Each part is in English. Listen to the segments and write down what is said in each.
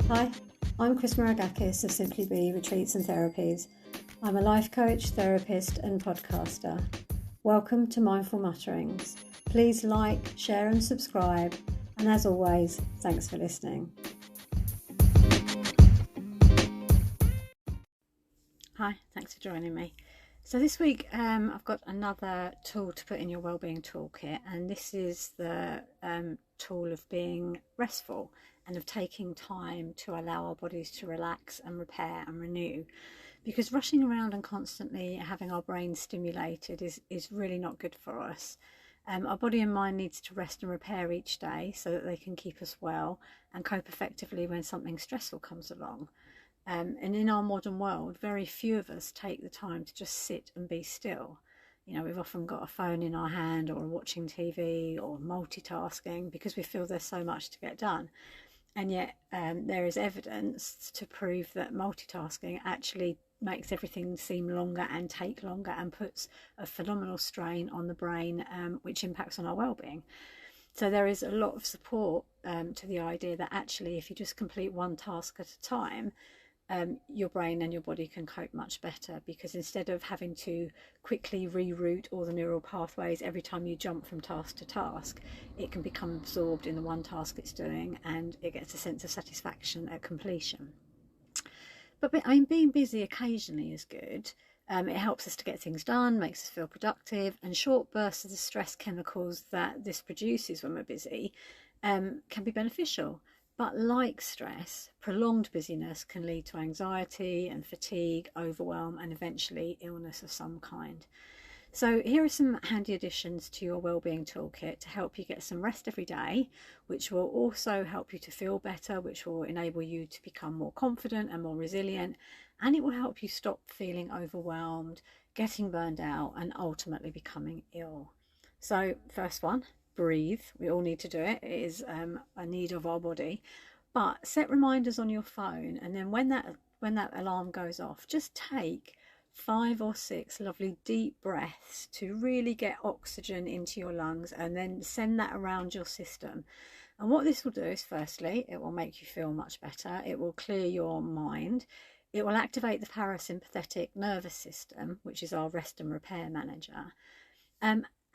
Hi, I'm Chris Maragkakis of Simply Be Retreats and Therapies. I'm a life coach, therapist and podcaster. Welcome to Mindful Mutterings. Please like, share and subscribe. And as always, thanks for listening. Hi, thanks for joining me. So this week I've got another tool to put in your wellbeing toolkit, and this is the tool of being restful and of taking time to allow our bodies to relax and repair and renew, because rushing around and constantly having our brains stimulated is really not good for us. Our body and mind needs to rest and repair each day so that they can keep us well and cope effectively when something stressful comes along. And in our modern world, very few of us take the time to just sit and be still. You know, we've often got a phone in our hand or watching TV or multitasking because we feel there's so much to get done. And yet there is evidence to prove that multitasking actually makes everything seem longer and take longer and puts a phenomenal strain on the brain, which impacts on our well-being. So there is a lot of support to the idea that actually if you just complete one task at a time, your brain and your body can cope much better, because instead of having to quickly reroute all the neural pathways every time you jump from task to task, it can become absorbed in the one task it's doing and it gets a sense of satisfaction at completion. But I mean, being busy occasionally is good. It helps us to get things done, makes us feel productive, and short bursts of the stress chemicals that this produces when we're busy can be beneficial. But like stress, prolonged busyness can lead to anxiety and fatigue, overwhelm, and eventually illness of some kind. So here are some handy additions to your wellbeing toolkit to help you get some rest every day, which will also help you to feel better, which will enable you to become more confident and more resilient, and it will help you stop feeling overwhelmed, getting burned out, and ultimately becoming ill. So first one, breathe. We all need to do it. It is a need of our body. But set reminders on your phone, and then when that alarm goes off, just take 5 or 6 lovely deep breaths to really get oxygen into your lungs, and then send that around your system. And what this will do is, firstly, it will make you feel much better. It will clear your mind. It will activate the parasympathetic nervous system, which is our rest and repair manager.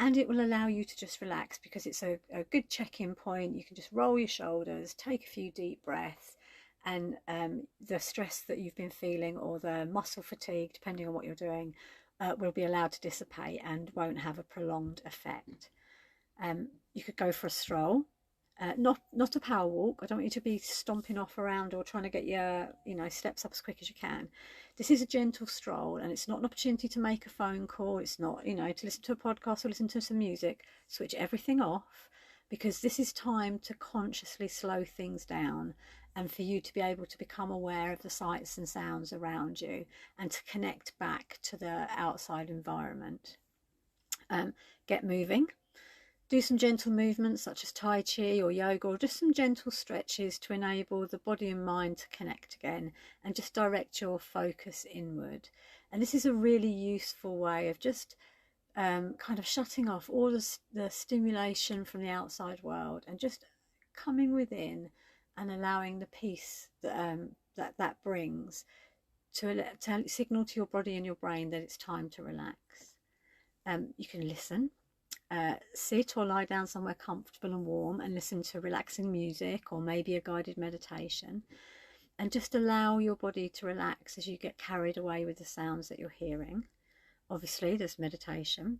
And it will allow you to just relax, because it's a good check-in point. You can just roll your shoulders, take a few deep breaths, and the stress that you've been feeling or the muscle fatigue, depending on what you're doing, will be allowed to dissipate and won't have a prolonged effect. You could go for a stroll. Not a power walk. I don't want you to be stomping off around or trying to get your steps up as quick as you can. This is a gentle stroll, and it's not an opportunity to make a phone call. It's not, to listen to a podcast or listen to some music. Switch everything off, because this is time to consciously slow things down and for you to be able to become aware of the sights and sounds around you and to connect back to the outside environment. Get moving. Do some gentle movements such as Tai Chi or yoga, or just some gentle stretches to enable the body and mind to connect again and just direct your focus inward. And this is a really useful way of just kind of shutting off all the stimulation from the outside world and just coming within and allowing the peace that brings to signal to your body and your brain that it's time to relax. You can listen. Sit or lie down somewhere comfortable and warm and listen to relaxing music or maybe a guided meditation, and just allow your body to relax as you get carried away with the sounds that you're hearing. Obviously, there's meditation.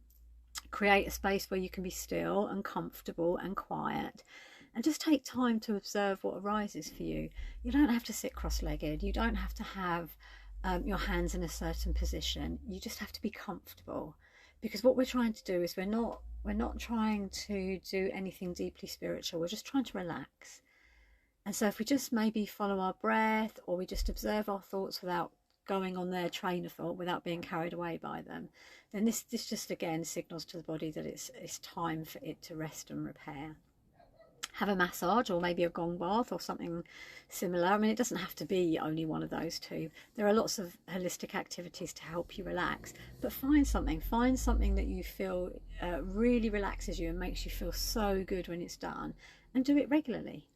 Create a space where you can be still and comfortable and quiet, and just take time to observe what arises for you. You don't have to sit cross-legged. You don't have to have your hands in a certain position. You just have to be comfortable, because what we're trying to do is we're not trying to do anything deeply spiritual. We're just trying to relax. And so if we just maybe follow our breath, or we just observe our thoughts without going on their train of thought, without being carried away by them, then this just again signals to the body that it's time for it to rest and repair. Have a massage or maybe a gong bath or something similar. I mean, it doesn't have to be only one of those two. There are lots of holistic activities to help you relax, but find something that you feel really relaxes you and makes you feel so good when it's done, and do it regularly.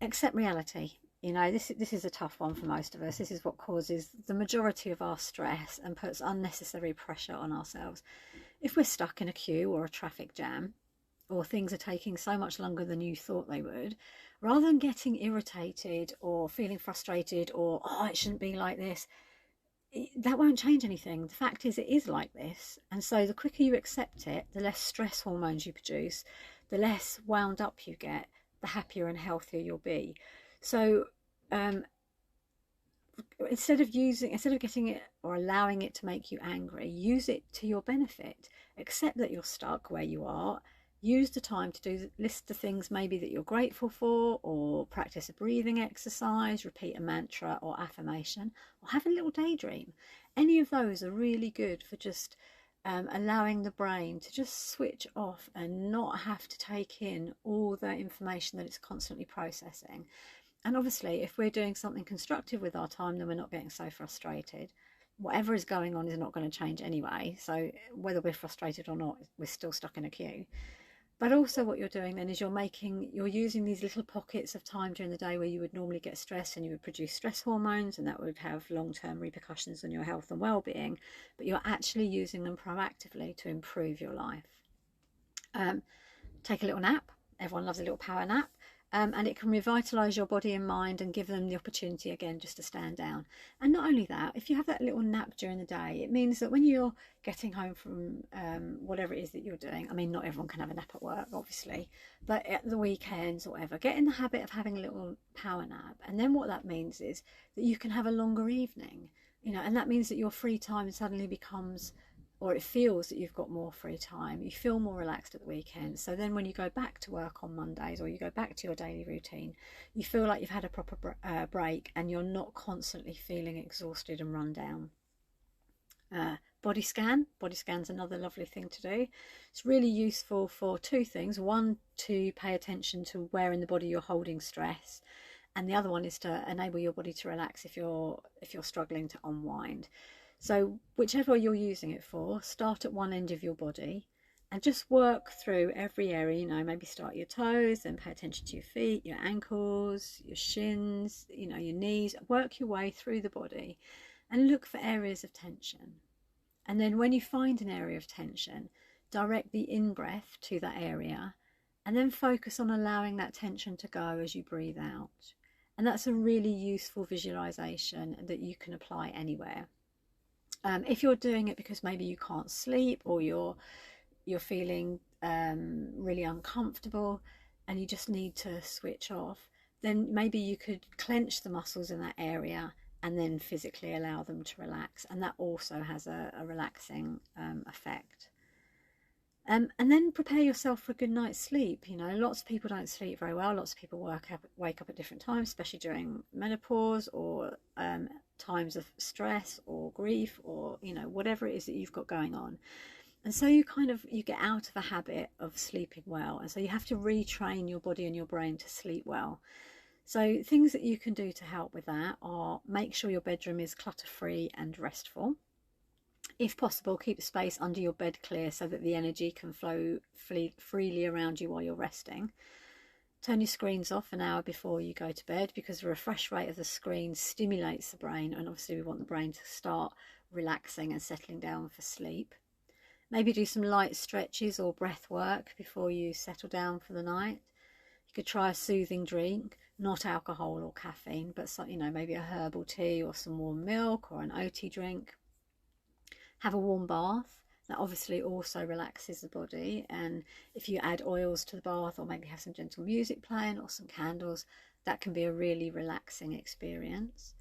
accept reality. You know, this is a tough one for most of us. This is what causes the majority of our stress and puts unnecessary pressure on ourselves. If we're stuck in a queue or a traffic jam, or things are taking so much longer than you thought they would, rather than getting irritated or feeling frustrated or, oh, it shouldn't be like this, that won't change anything. The fact is, it is like this. And so the quicker you accept it, the less stress hormones you produce, the less wound up you get, the happier and healthier you'll be. So instead of getting it or allowing it to make you angry, use it to your benefit. Accept that you're stuck where you are. Use the time to list the things maybe that you're grateful for, or practice a breathing exercise, repeat a mantra or affirmation, or have a little daydream. Any of those are really good for just allowing the brain to just switch off and not have to take in all the information that it's constantly processing. And obviously, if we're doing something constructive with our time, then we're not getting so frustrated. Whatever is going on is not going to change anyway. So whether we're frustrated or not, we're still stuck in a queue. But also what you're doing then is you're using these little pockets of time during the day where you would normally get stressed and you would produce stress hormones, and that would have long-term repercussions on your health and well-being, but you're actually using them proactively to improve your life. Take a little nap. Everyone loves a little power nap. And it can revitalise your body and mind and give them the opportunity again just to stand down. And not only that, if you have that little nap during the day, it means that when you're getting home from whatever it is that you're doing, I mean, not everyone can have a nap at work, obviously, but at the weekends or whatever, get in the habit of having a little power nap. And then what that means is that you can have a longer evening, you know, and that means that your free time suddenly becomes, or it feels that you've got more free time. You feel more relaxed at the weekend. So then when you go back to work on Mondays, or you go back to your daily routine, you feel like you've had a proper break and you're not constantly feeling exhausted and run down. Body scan's another lovely thing to do. It's really useful for two things. One, to pay attention to where in the body you're holding stress, and the other one is to enable your body to relax if you're struggling to unwind. So whichever you're using it for, start at one end of your body and just work through every area. You know, maybe start at your toes, then pay attention to your feet, your ankles, your shins, you know, your knees. Work your way through the body and look for areas of tension. And then when you find an area of tension, direct the in-breath to that area and then focus on allowing that tension to go as you breathe out. And that's a really useful visualization that you can apply anywhere. If you're doing it because maybe you can't sleep, or you're feeling really uncomfortable and you just need to switch off, then maybe you could clench the muscles in that area and then physically allow them to relax, and that also has a relaxing effect. And then prepare yourself for a good night's sleep. You know, lots of people don't sleep very well. Lots of people wake up at different times, especially during menopause or times of stress or grief, or, you know, whatever it is that you've got going on. And so you get out of a habit of sleeping well, and so you have to retrain your body and your brain to sleep well. So things that you can do to help with that are make sure your bedroom is clutter-free and restful. If possible, keep the space under your bed clear so that the energy can flow freely around you while you're resting. Turn your screens off an hour before you go to bed, because the refresh rate of the screen stimulates the brain, and obviously we want the brain to start relaxing and settling down for sleep. Maybe do some light stretches or breath work before you settle down for the night. You could try a soothing drink, not alcohol or caffeine, but maybe a herbal tea or some warm milk or an oaty drink. Have a warm bath. That obviously also relaxes the body, and if you add oils to the bath, or maybe have some gentle music playing or some candles, that can be a really relaxing experience.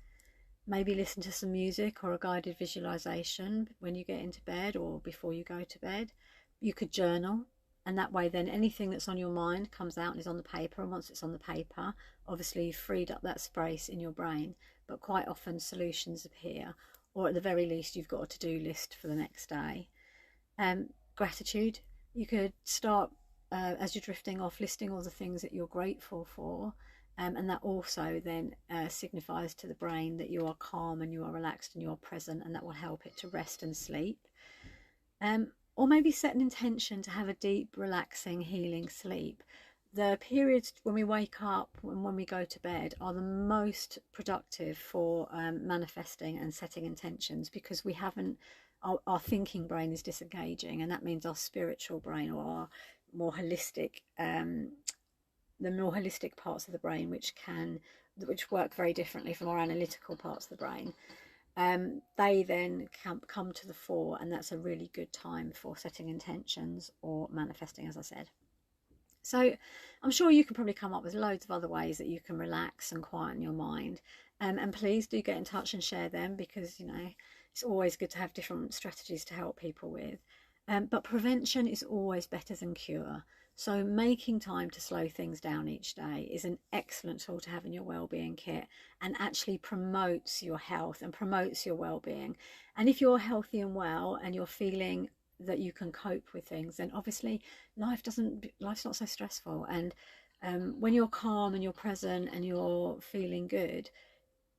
Maybe listen to some music or a guided visualization when you get into bed or before you go to bed. You could journal, and that way then anything that's on your mind comes out and is on the paper, and once it's on the paper, obviously you've freed up that space in your brain, but quite often solutions appear, or at the very least you've got a to-do list for the next day. Gratitude. You could start as you're drifting off, listing all the things that you're grateful for, and that also then signifies to the brain that you are calm and you are relaxed and you are present, and that will help it to rest and sleep. Or maybe set an intention to have a deep, relaxing, healing sleep. the periods when we wake up and when we go to bed are the most productive for manifesting and setting intentions, because we haven't, our thinking brain is disengaging, and that means our spiritual brain, or our more holistic, the more holistic parts of the brain, which work very differently from our analytical parts of the brain, they then come to the fore, and that's a really good time for setting intentions or manifesting, as I said. So I'm sure you can probably come up with loads of other ways that you can relax and quieten your mind. And please do get in touch and share them, because, you know, it's always good to have different strategies to help people with. But prevention is always better than cure. So making time to slow things down each day is an excellent tool to have in your wellbeing kit, and actually promotes your health and promotes your well-being. And if you're healthy and well and you're feeling that you can cope with things, then obviously life's not so stressful. And when you're calm and you're present and you're feeling good,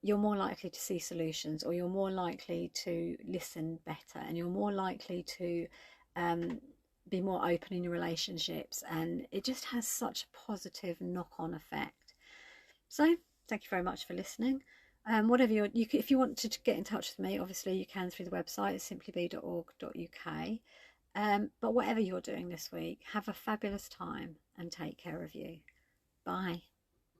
you're more likely to see solutions, or you're more likely to listen better, and you're more likely to be more open in your relationships, and it just has such a positive knock-on effect. So thank you very much for listening. Whatever if you want to get in touch with me, obviously you can through the website, simplybe.org.uk. But whatever you're doing this week, have a fabulous time and take care of you. Bye.